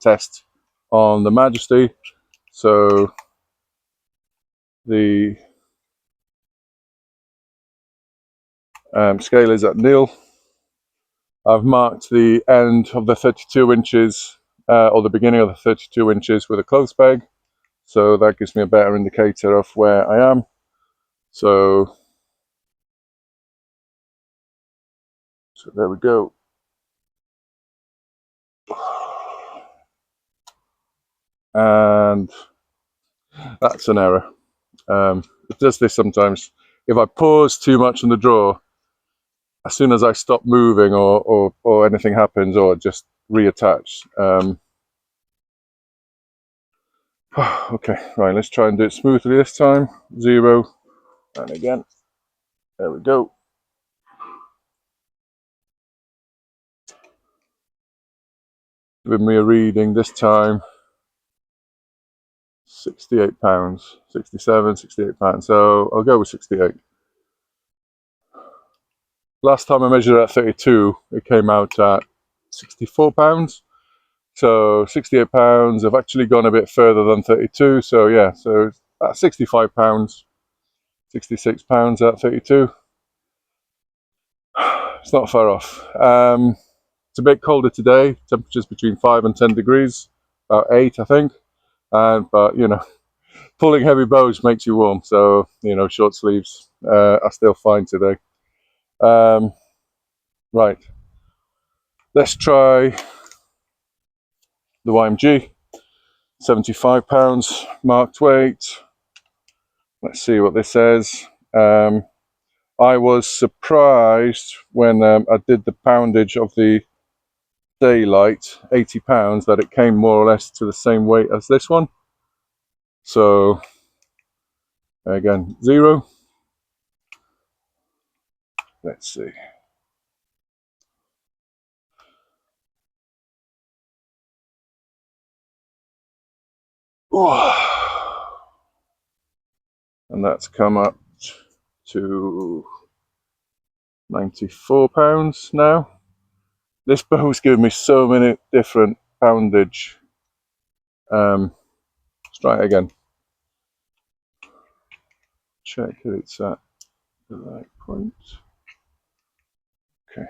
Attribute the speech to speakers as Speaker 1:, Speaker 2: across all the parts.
Speaker 1: test on the Majesty. So the scale is at 0. I've marked the end of the 32 inches or the beginning of the 32 inches with a clothes peg, so that gives me a better indicator of where I am. So there we go. And that's an error. It does this sometimes. If I pause too much on the draw, as soon as I stop moving or anything happens, or just reattach. Okay, right, let's try and do it smoothly this time. 0, and again. There we go. Give me a reading this time. £68, 67, 68 pounds. So I'll go with 68. Last time I measured it at 32, it came out at £64. So £68. I've actually gone a bit further than 32. So yeah, so at £65, £66 at 32. It's not far off. It's a bit colder today. Temperatures between 5 and 10 degrees, about 8, I think. But you know, pulling heavy bows makes you warm. So you know, short sleeves are still fine today. Right, let's try the YMG, £75 marked weight. Let's see what this says. I was surprised when I did the poundage of the Daylite, £80, that it came more or less to the same weight as this one. So again, 0. Let's see. And that's come up to £94 now. This bow's given me so many different poundage. Let's try it again. Check that it's at the right point. Okay.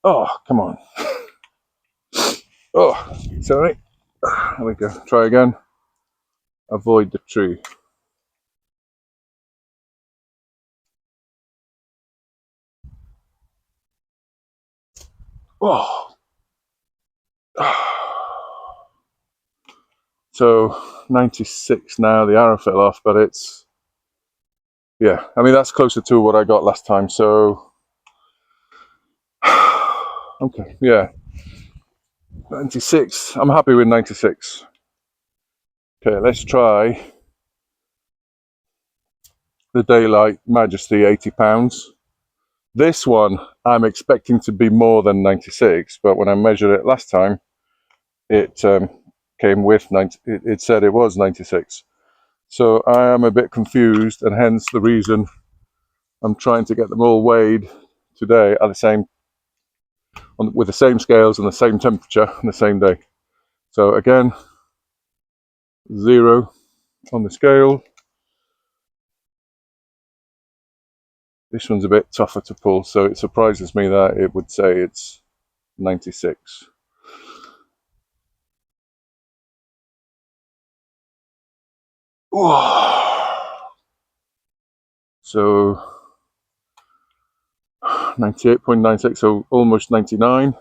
Speaker 1: Oh, come on. Oh, sorry. There we go. Try again. Avoid the tree. Oh. So 96 now. The arrow fell off, but it's, yeah, I mean, that's closer to what I got last time. So okay, yeah, 96. I'm happy with 96. Okay, let's try the Daylite Majesty, £80. This one I'm expecting to be more than 96, but when I measured it last time, it came with 90. It said it was 96. So I am a bit confused, and hence the reason I'm trying to get them all weighed today at the same, with the same scales and the same temperature on the same day. So again, 0 on the scale. This one's a bit tougher to pull, so it surprises me that it would say it's 96. So 98.96, so almost 99.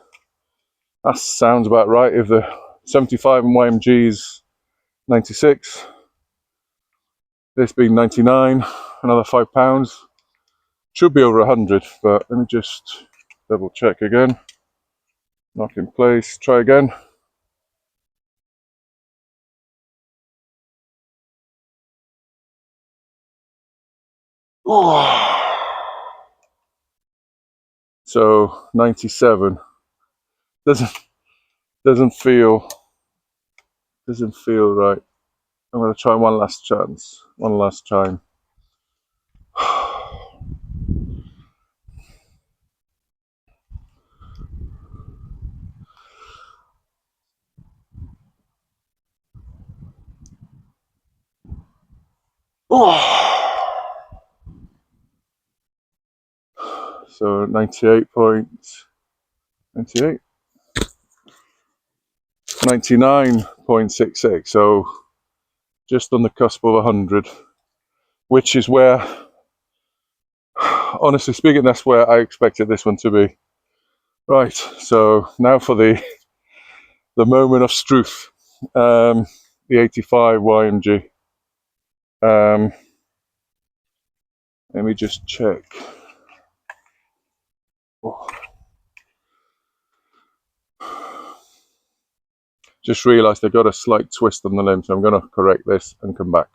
Speaker 1: That sounds about right. If the 75 and YMG's 96, this being 99, another £5, should be over 100. But let me just double check again. Knock in place. Try again. So 97 doesn't feel right. I'm going to try one last chance, one last time. Oh. So 98.98, 99.66. So just on the cusp of 100, which is where, honestly speaking, that's where I expected this one to be. Right. So now for the moment of truth. The 85 YMG. Let me just check. Oh. Just realised I got a slight twist on the limb, so I'm going to correct this and come back.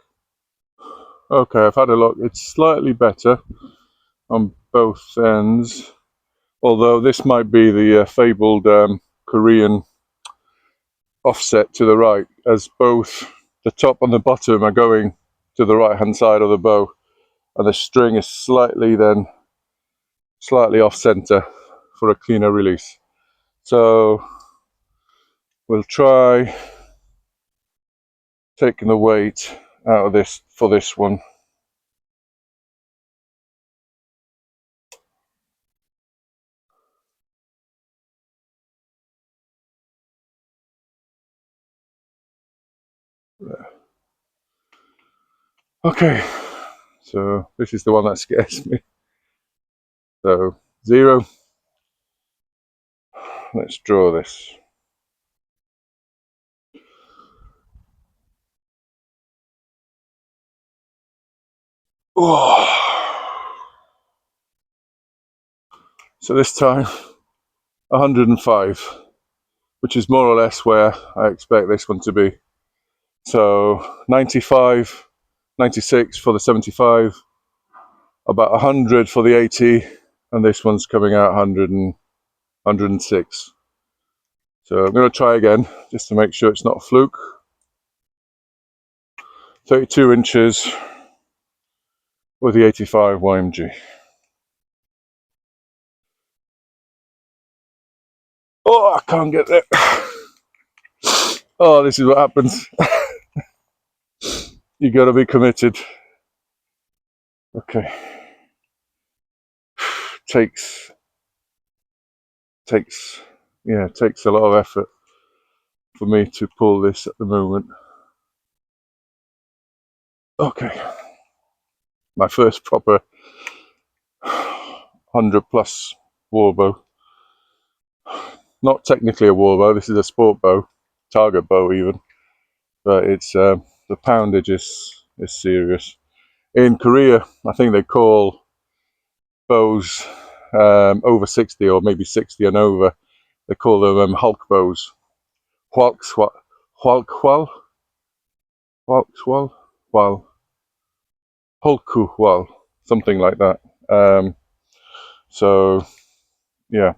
Speaker 1: Okay, I've had a look. It's slightly better on both ends, although this might be the fabled Korean offset to the right, as both the top and the bottom are going to the right hand side of the bow, and the string is slightly off center for a cleaner release. So we'll try taking the weight out of this for this one. There. Okay, so this is the one that scares me. So 0. Let's draw this. Oh. So this time 105, which is more or less where I expect this one to be. So 95, 96 for the 75, about 100 for the 80, and this one's coming out 100 and 106. So I'm going to try again just to make sure it's not a fluke. 32 inches with the 85 YMG. Oh, I can't get there. Oh, this is what happens. You got to be committed. Okay. Takes a lot of effort for me to pull this at the moment. Okay. My first proper 100 plus war bow. Not technically a war bow, this is a sport bow, target bow even, but it's the poundage is serious. In Korea, I think they call bows over 60 or maybe 60 and over, they call them Hulk bows. Hulkwal, something like that. So yeah,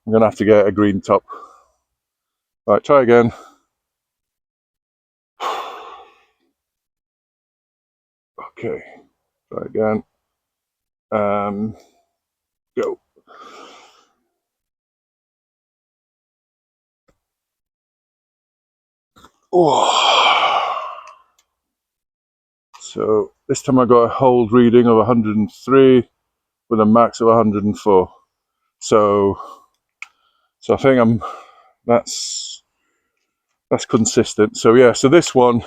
Speaker 1: I'm gonna have to get a green top. Right, try again. Okay, try again. Go. Oh. So this time I got a hold reading of 103 with a max of 104. So I think that's consistent. So yeah, so this one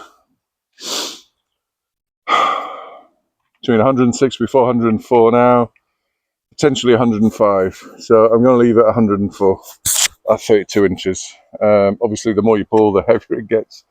Speaker 1: between 106 before, 104 now, potentially 105. So I'm going to leave it at 104 at 32 inches. Obviously, the more you pull, the heavier it gets.